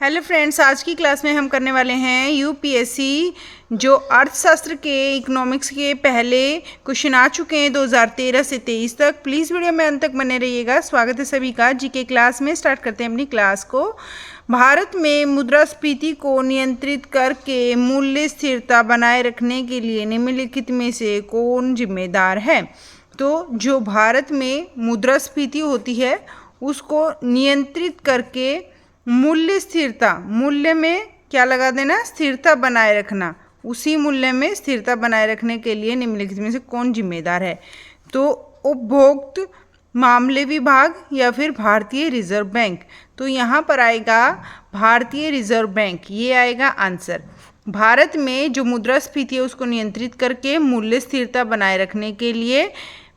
Hello friends, आज की class में हम करने वाले हैं यूपीएससी जो अर्थशास्त्र के इकोनॉमिक्स के पहले क्वेश्चन आ चुके हैं 2013 से 23 तक। प्लीज़ वीडियो में अंत तक बने रहिएगा। स्वागत है सभी का। जीके क्लास में स्टार्ट करते हैं अपनी क्लास को। भारत में मुद्रास्फीति को नियंत्रित करके मूल्य स्थिरता बनाए रखने के लिए निम्नलिखित में से कौन जिम्मेदार है? तो जो भारत में मुद्रास्फीति होती है उसको नियंत्रित करके मूल्य स्थिरता, मूल्य में क्या लगा देना, स्थिरता बनाए रखना, उसी मूल्य में स्थिरता बनाए रखने के लिए निम्नलिखित में से कौन जिम्मेदार है? तो उपभोक्ता मामले विभाग या फिर भारतीय रिजर्व बैंक। तो यहाँ पर आएगा भारतीय रिजर्व बैंक, ये आएगा आंसर। भारत में जो मुद्रास्फीति है उसको नियंत्रित करके मूल्य स्थिरता बनाए रखने के लिए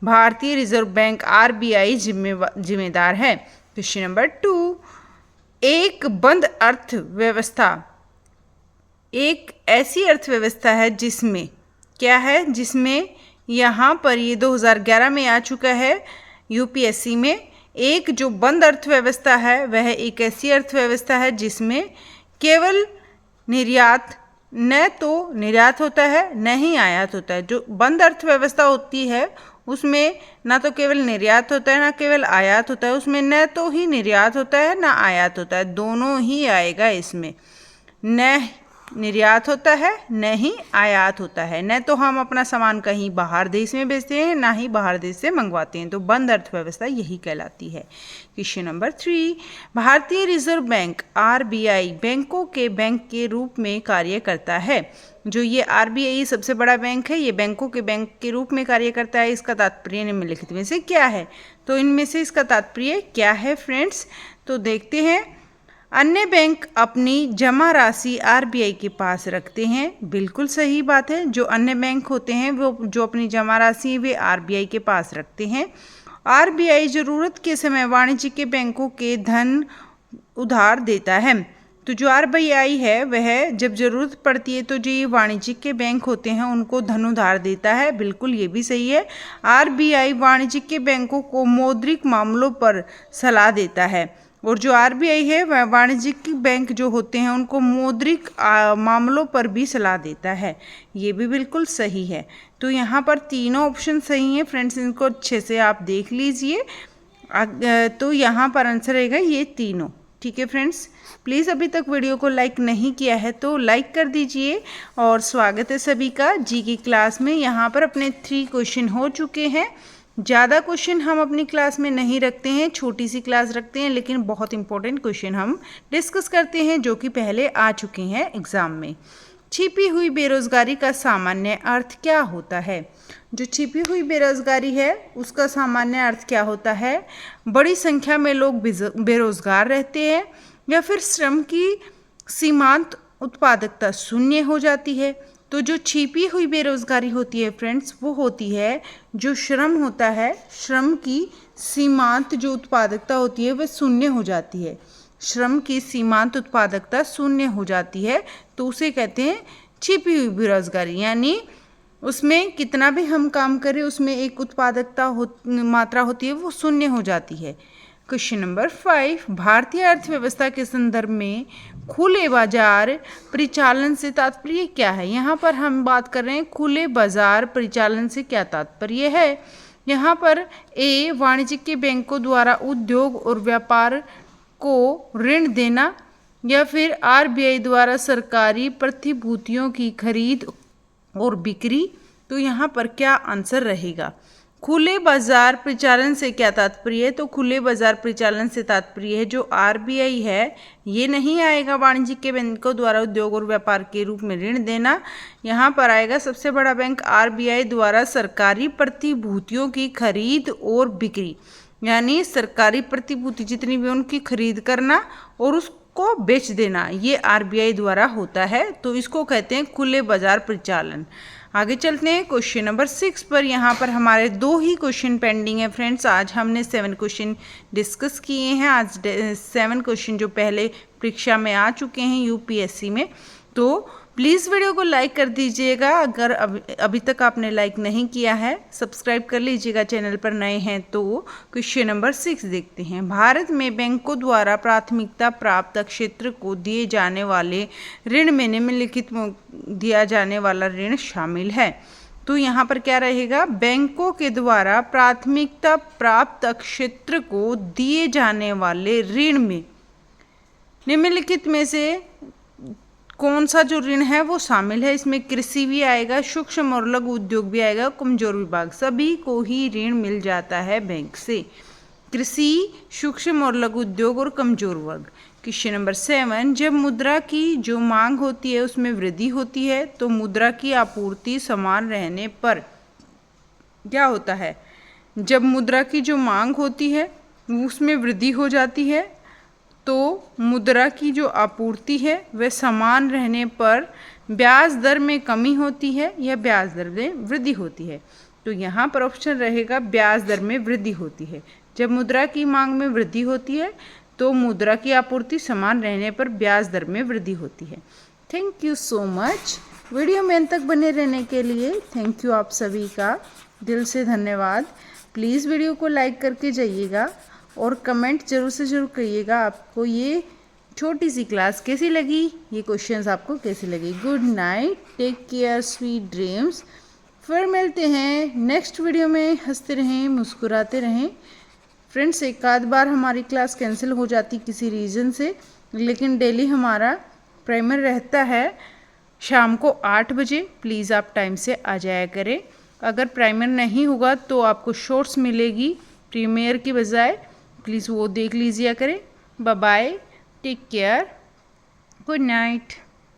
भारतीय रिजर्व बैंक आरबीआई जिम्मेदार है। क्वेश्चन नंबर 2, एक बंद अर्थव्यवस्था एक ऐसी अर्थव्यवस्था है जिसमें क्या है, जिसमें यहाँ पर ये 2011 में आ चुका है यूपीएससी में। एक जो बंद अर्थव्यवस्था है वह एक ऐसी अर्थव्यवस्था है जिसमें केवल निर्यात, न तो निर्यात होता है न ही आयात होता है। जो बंद अर्थव्यवस्था होती है उसमें ना तो केवल निर्यात होता है ना केवल आयात होता है, उसमें न तो ही निर्यात होता है ना आयात होता है, दोनों ही आएगा इसमें। न निर्यात होता है न ही आयात होता है, न तो हम अपना सामान कहीं बाहर देश में बेचते हैं ना ही बाहर देश से मंगवाते हैं, तो बंद अर्थव्यवस्था यही कहलाती है। क्वेश्चन नंबर 3, भारतीय रिजर्व बैंक आरबीआई बैंकों के बैंक के रूप में कार्य करता है। जो ये आरबीआई सबसे बड़ा बैंक है, ये बैंकों के बैंक के रूप में कार्य करता है। इसका तात्पर्य निम्नलिखित में से क्या है? तो इनमें से इसका तात्पर्य क्या है फ्रेंड्स? तो देखते हैं। अन्य बैंक अपनी जमा राशि आरबीआई के पास रखते हैं। बिल्कुल सही बात है। जो अन्य बैंक होते हैं वो जो अपनी जमा राशि है वे आरबीआई के पास रखते हैं। आरबीआई जरूरत के समय वाणिज्यिक बैंकों के धन उधार देता है। तो जो आरबीआई है वह जब जरूरत पड़ती है तो जो ये वाणिज्यिक के बैंक होते हैं उनको धन उधार देता है। बिल्कुल ये भी सही है। आरबीआई वाणिज्यिक के बैंकों को मौद्रिक मामलों पर सलाह देता है, और जो आरबीआई है वह वाणिज्यिक बैंक जो होते हैं उनको मौद्रिक मामलों पर भी सलाह देता है। ये भी बिल्कुल सही है। तो यहाँ पर तीनों ऑप्शन सही हैं फ्रेंड्स, इनको अच्छे से आप देख लीजिए। तो यहाँ पर आंसर रहेगा ये तीनों। ठीक है फ्रेंड्स, प्लीज़ अभी तक वीडियो को लाइक नहीं किया है तो लाइक कर दीजिए। और स्वागत है सभी का जी की क्लास में। यहाँ पर अपने 3 क्वेश्चन हो चुके हैं। ज़्यादा क्वेश्चन हम अपनी क्लास में नहीं रखते हैं, छोटी सी क्लास रखते हैं, लेकिन बहुत इंपॉर्टेंट क्वेश्चन हम डिस्कस करते हैं जो कि पहले आ चुके हैं एग्ज़ाम में। छिपी हुई बेरोजगारी का सामान्य अर्थ क्या होता है? जो छिपी हुई बेरोजगारी है उसका सामान्य अर्थ क्या होता है? बड़ी संख्या में लोग बेरोजगार रहते हैं या फिर श्रम की सीमांत उत्पादकता शून्य हो जाती है। तो जो छिपी हुई बेरोजगारी होती है फ्रेंड्स वो होती है जो श्रम होता है, श्रम की सीमांत जो उत्पादकता होती है वह शून्य हो जाती है। श्रम की सीमांत उत्पादकता शून्य हो जाती है तो उसे कहते हैं छिपी हुई बेरोजगारी। यानी उसमें कितना भी हम काम करें उसमें एक उत्पादकता मात्रा होती है वो शून्य हो जाती है। क्वेश्चन नंबर 5, भारतीय अर्थव्यवस्था के संदर्भ में खुले बाजार परिचालन से तात्पर्य क्या है? यहाँ पर हम बात कर रहे हैं खुले बाजार परिचालन से क्या तात्पर्य है। यहाँ पर ए, वाणिज्यिक बैंकों द्वारा उद्योग और व्यापार को ऋण देना, या फिर आरबीआई द्वारा सरकारी प्रतिभूतियों की खरीद और बिक्री। तो यहाँ पर क्या आंसर रहेगा? खुले बाजार परिचालन से क्या तात्पर्य है? तो खुले बाजार परिचालन से तात्पर्य है जो आरबीआई है ये नहीं आएगा वाणिज्यिक के बैंकों द्वारा उद्योग और व्यापार के रूप में ऋण देना। यहाँ पर आएगा सबसे बड़ा बैंक आरबीआई द्वारा सरकारी प्रतिभूतियों की खरीद और बिक्री, यानी सरकारी प्रतिभूति जितनी भी उनकी खरीद करना और उसको बेच देना, ये आरबीआई द्वारा होता है। तो इसको कहते हैं खुले बाजार परिचालन। आगे चलते हैं क्वेश्चन नंबर 6 पर। यहाँ पर हमारे 2 ही क्वेश्चन पेंडिंग है फ्रेंड्स। आज हमने 7 क्वेश्चन डिस्कस किए हैं। आज 7 क्वेश्चन जो पहले परीक्षा में आ चुके हैं यूपीएससी में। तो प्लीज़ वीडियो को लाइक कर दीजिएगा। अगर अभी तक आपने लाइक नहीं किया है, सब्सक्राइब कर लीजिएगा चैनल पर नए हैं तो। क्वेश्चन नंबर 6 देखते हैं। भारत में बैंकों द्वारा प्राथमिकता प्राप्त क्षेत्र को दिए जाने वाले ऋण में निम्नलिखित दिया जाने वाला ऋण शामिल है। तो यहाँ पर क्या रहेगा, बैंकों के द्वारा प्राथमिकता प्राप्त क्षेत्र को दिए जाने वाले ऋण में निम्नलिखित में से कौन सा जो ऋण है वो शामिल है। इसमें कृषि भी आएगा, सूक्ष्म और लघु उद्योग भी आएगा, कमजोर विभाग, सभी को ही ऋण मिल जाता है बैंक से। कृषि, सूक्ष्म और लघु उद्योग और कमजोर वर्ग। क्वेश्चन नंबर 7, जब मुद्रा की जो मांग होती है उसमें वृद्धि होती है तो मुद्रा की आपूर्ति समान रहने पर क्या होता है। जब मुद्रा की जो मांग होती है उसमें वृद्धि हो जाती है तो मुद्रा की जो आपूर्ति है वह समान रहने पर ब्याज दर में कमी होती है या ब्याज दर में वृद्धि होती है। तो यहाँ पर ऑप्शन रहेगा ब्याज दर में वृद्धि होती है। जब मुद्रा की मांग में वृद्धि होती है तो मुद्रा की आपूर्ति समान रहने पर ब्याज दर में वृद्धि होती है। Thank you so much. Video में अंत तक बने रहने के लिए थैंक यू आप सभी का दिल से धन्यवाद। प्लीज़ वीडियो को लाइक करके जाइएगा और कमेंट जरूर से जरूर करिएगा आपको ये छोटी सी क्लास कैसी लगी, ये क्वेश्चंस आपको कैसे लगे। Good night, take care, sweet dreams. फिर मिलते हैं नेक्स्ट वीडियो में। हंसते रहें, मुस्कुराते रहें। फ्रेंड्स, एक आध बार हमारी क्लास कैंसिल हो जाती किसी रीज़न से, लेकिन डेली हमारा प्राइमर रहता है शाम को 8 बजे। प्लीज़ आप टाइम से आ जाया करें। अगर प्राइमर नहीं होगा तो आपको शॉर्ट्स मिलेगी प्रीमियर की बजाय, प्लीज़ वो देख लीजिए करें। Bye bye, take care, good night.